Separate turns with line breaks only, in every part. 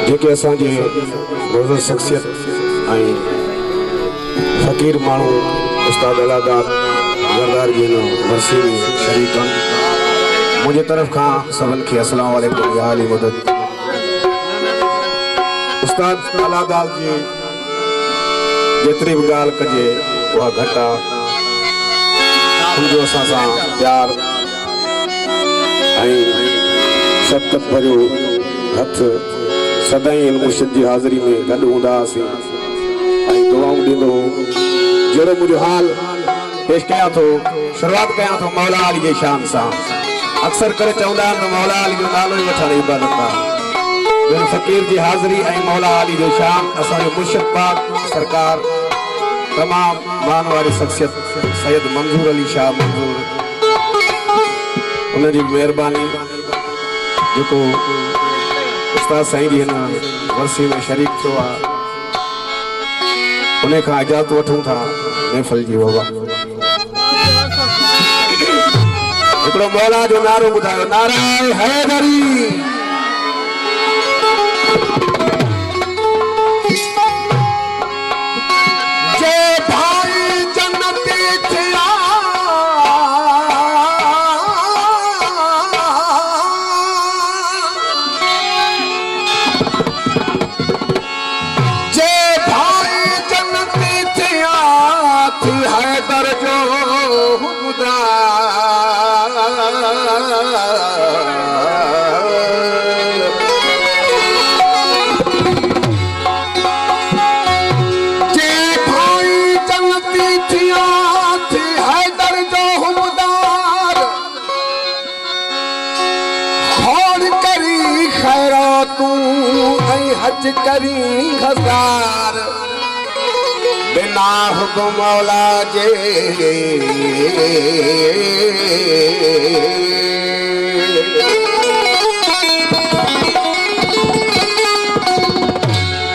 जेके असांजे रोज़ शख्सियत ऐं फ़कीर माण्हू उस्ताद अलादार ज़रदार जी वरसी में शरीक आहिनि। मुंहिंजे तरफ़ खां सभिनि खे अस्सलाम वालेकुम या अली मदद। उस्ताद अलादार जी जेतिरी बि ॻाल्हि कजे उहा घटि आहे। हुनजो असां सां प्यार ऐं शफ़क़त भरियो हथ सदाईं मुर्शिद जी हाज़िरी में गॾु हूंदा हुआसीं ऐं दुआऊं ॾींदो हो। जहिड़ो मुंहिंजो हाल पेश कयां थो, शुरूआत कयां थो मौला अली जे शान सां। अक्सर करे चवंदा आहिनि त मौला अली जो नालो ई वठणु इबादत आहे। बिन फ़कीर जी हाज़िरी ऐं मौला अली जो शान असांजो मुर्शिद पाक सरकार तमामु मान वारी शख्सियत सैयद मंज़ूर अली शाह मंज़ूर उनजी महिरबानी जेको उस्ताद साईं जी हिन वरसी में शरीक थियो आहे उन खां इजाज़त वठूं था महफ़िल जी वबा। हिकिड़ो मौला जो नारो ॿुधायो, नाराए हैदरी। हज करी हजार बिना हुक्म मौला जे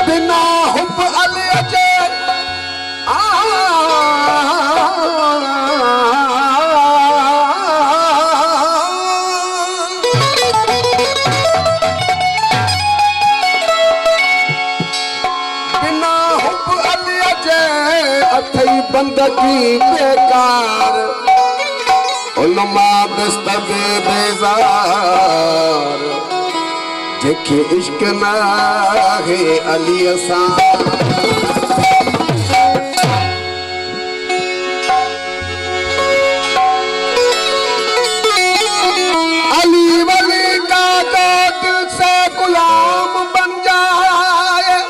बिना हुक्म अली जे बंदगी बेकार उलमा दस्तबे बेजार जेके इश्क ना है अली सां अली वली का तो दिल से गुलाम बन जाए।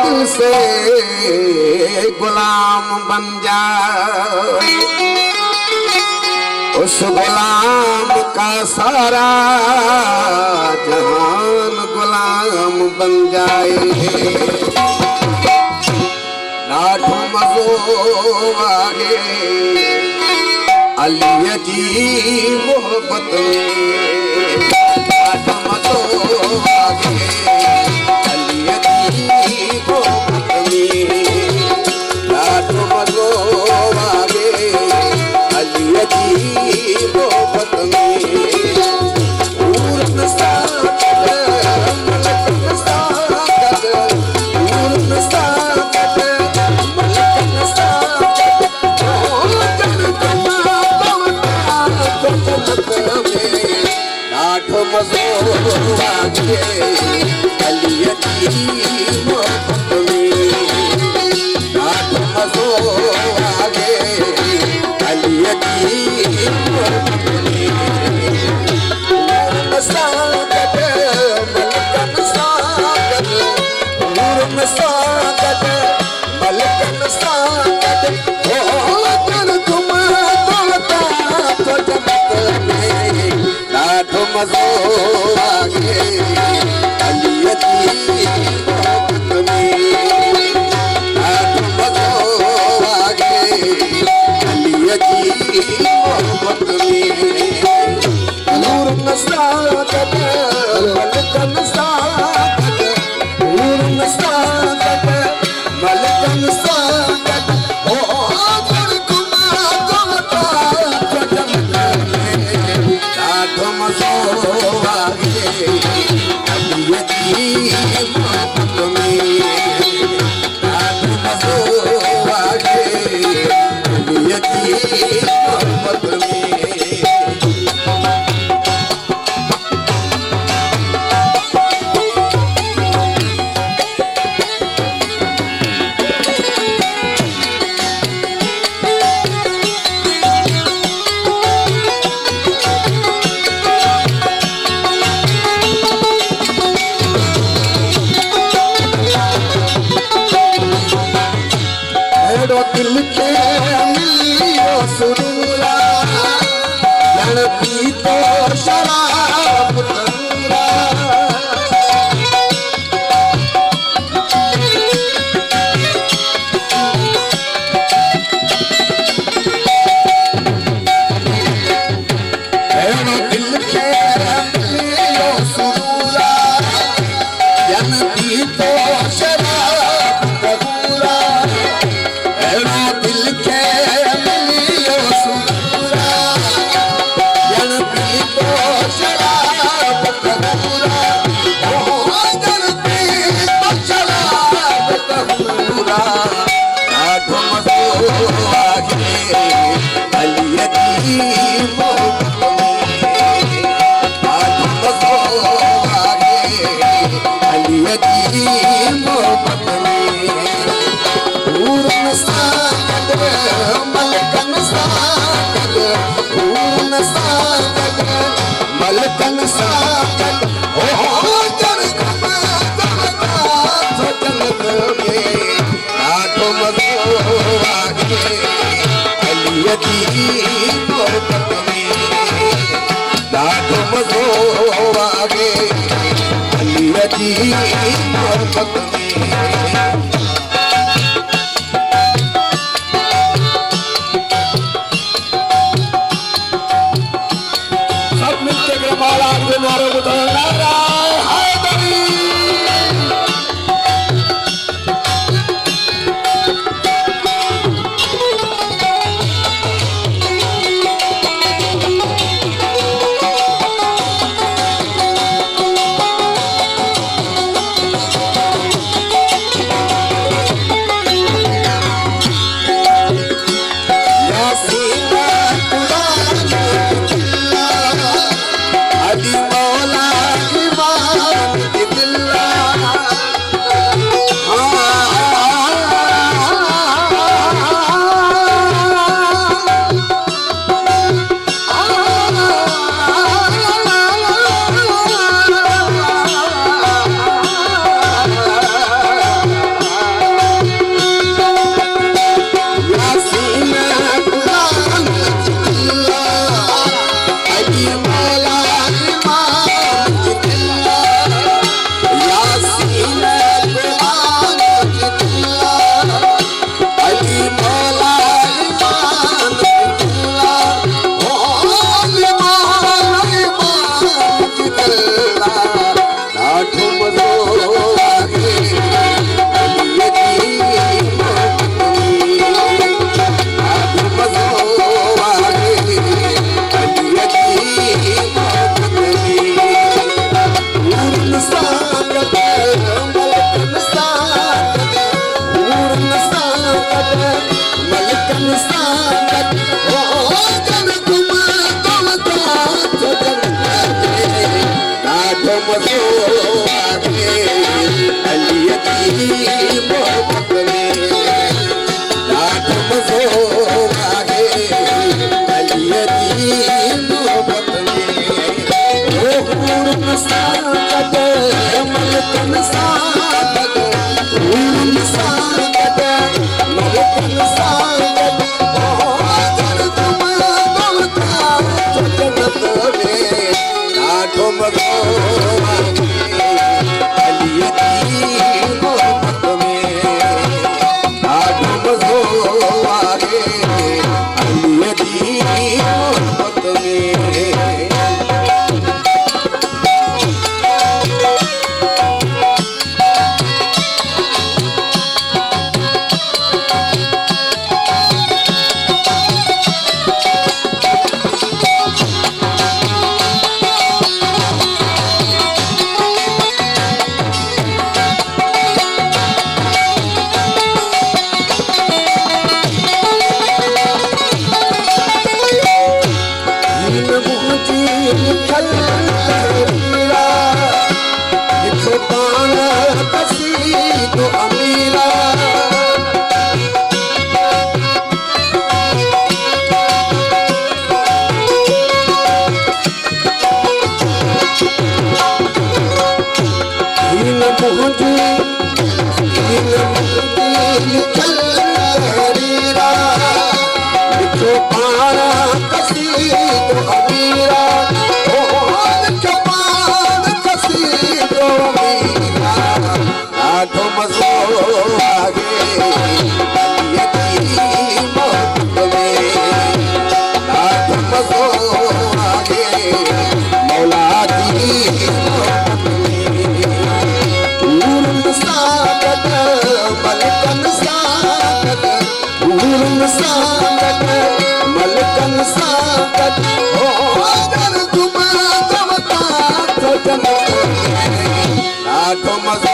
दिल से गुलाम बन जाए उस गुलाम का सारा जहान गुलाम बन जाए। ॾाढो मज़ो आहे अलीअ जी मोहब्बत में, ॾाढो मज़ो आहे मज़ो आगे अली दिल के मिलियो सुरूरा जन पीतो शराब तरूरा दिल के मिलियो सुरूरा जन पीतो शराब तरूरा दिल के मिलियो सुरूरा जन पीतो शराब तरूरा जन पीतो शराब तरूरा ढाढो मज़ो आगे अलीअ जी मोहब्बत में ढाढो मज़ो आगे अलीअ जी मोहब्बत में पूरन सागद मलकन सागद पूरन सागद मलकन सागद ओ जन कम जन्नत में ढाढो मज़ो आगे अलीअ जी मोहब्बत में ढाढो मज़ो आगे अलीअ जी मोहब्बत में
मुझे
ॾाढो मज़ो